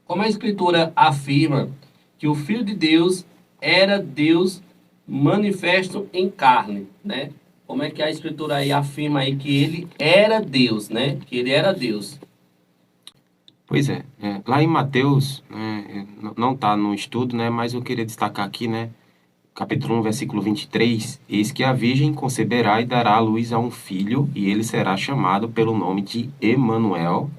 como a Escritura afirma que o Filho de Deus era Deus manifesto em carne, né? Como é que a Escritura aí afirma aí que ele era Deus, né? Que ele era Deus. Pois é, lá em Mateus, né, não está no estudo, né, mas eu queria destacar aqui, né, capítulo 1, versículo 23, eis que a virgem conceberá e dará à luz a um filho, e ele será chamado pelo nome de Emanuel,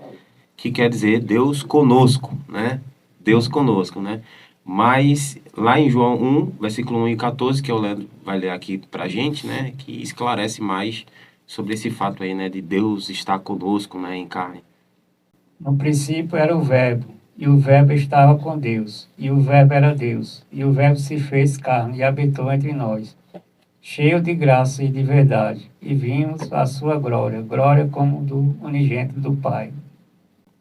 que quer dizer Deus conosco, né? Deus conosco, né? Mas lá em João 1, versículo 1 e 14, que o Leandro vai ler aqui pra gente, né, que esclarece mais sobre esse fato aí, né, de Deus estar conosco, né, em carne. No princípio era o Verbo, e o Verbo estava com Deus, e o Verbo era Deus, e o Verbo se fez carne e habitou entre nós, cheio de graça e de verdade, e vimos a sua glória, glória como do unigênito do Pai.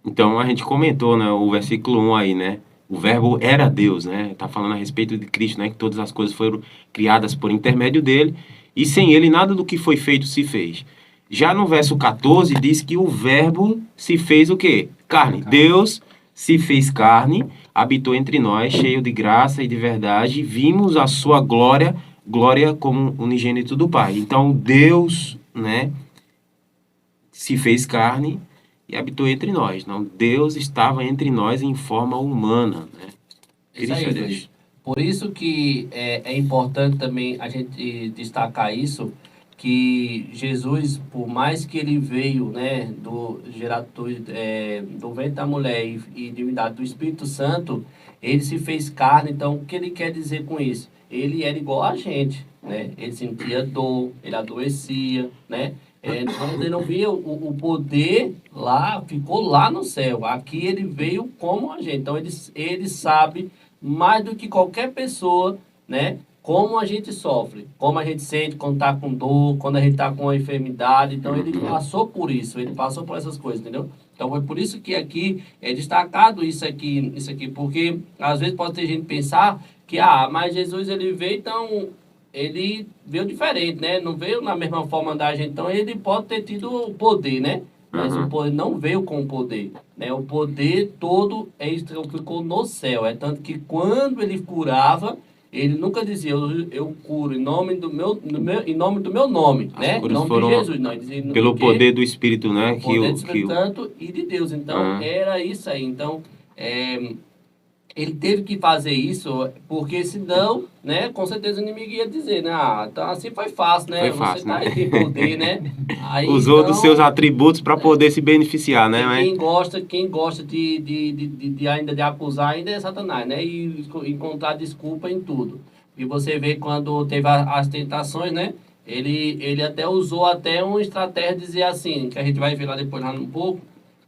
Então a gente comentou, né, o versículo 1 aí, né? O verbo era Deus, né? Tá falando a respeito de Cristo, né? Que todas as coisas foram criadas por intermédio dele, e sem ele nada do que foi feito se fez. Já no verso 14 diz que o verbo se fez o quê? Carne. Deus se fez carne, habitou entre nós, cheio de graça e de verdade, vimos a sua glória, glória como unigênito do Pai. Então Deus, né, se fez carne e habitou entre nós. Não, Deus estava entre nós em forma humana, né? Isso aí, Cristo é Luiz. Deus. Por isso que é importante também a gente destacar isso, que Jesus, por mais que ele veio, né, do ventre da mulher e divindade do Espírito Santo, ele se fez carne. Então, o que ele quer dizer com isso? Ele era igual a gente, né? Ele sentia dor, ele adoecia, né? Quando ele não via o poder lá, ficou lá no céu. Aqui ele veio como a gente. Então, ele sabe mais do que qualquer pessoa, né? Como a gente sofre, como a gente sente quando está com dor, quando a gente está com uma enfermidade. Então, ele passou por isso, ele passou por essas coisas, entendeu? Então, é por isso que aqui é destacado isso aqui, porque às vezes pode ter gente pensar que, mas Jesus ele veio, então ele veio diferente, né? Não veio na mesma forma da gente, então ele pode ter tido o poder, né? Mas o poder não veio com o poder, né? O poder todo ficou no céu. É tanto que quando ele curava, ele nunca dizia, eu curo em nome em nome do meu nome, As né? Em curas nome de foram Jesus. Não, ele dizia pelo o quê? poder do Espírito, né? O poder do Espírito Santo e de Deus. Então, era isso aí. Então, ele teve que fazer isso, porque senão, né, com certeza o inimigo ia dizer, né, então assim foi fácil, né, Foi você fácil, tá né? aí, tem poder, né, aí Usou dos seus então, atributos para poder se beneficiar, né? e Mas quem gosta de ainda de acusar ainda é Satanás, né, e encontrar desculpa em tudo. E você vê quando teve as tentações, né, ele até usou até uma estratégia de dizer assim, que a gente vai ver lá depois, lá um pouco,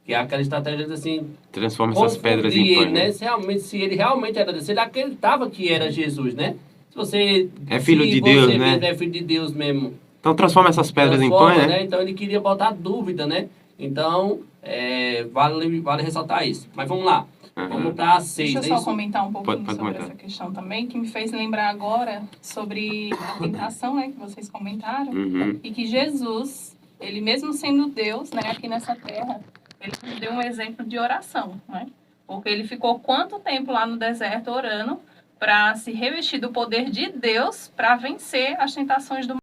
que é aquela estratégia de assim, transforma essas pedras confundir em ele, pães, né? né? Se ele realmente era Deus, se ele acreditava que era Jesus, né? É filho Se de Deus, você mesmo né? é filho de Deus mesmo, Então transforma essas pedras em pães, transforma, né? né? Então ele queria botar dúvida, né? Então, vale ressaltar isso. Mas vamos lá. Vamos para 6, Deixa eu né? só Isso? comentar um pouquinho Pode sobre comentar. essa questão também, que me fez lembrar agora sobre a tentação, né, que vocês comentaram, e que Jesus, ele mesmo sendo Deus, né, aqui nessa terra, ele nos deu um exemplo de oração, né? Porque ele ficou quanto tempo lá no deserto orando para se revestir do poder de Deus para vencer as tentações do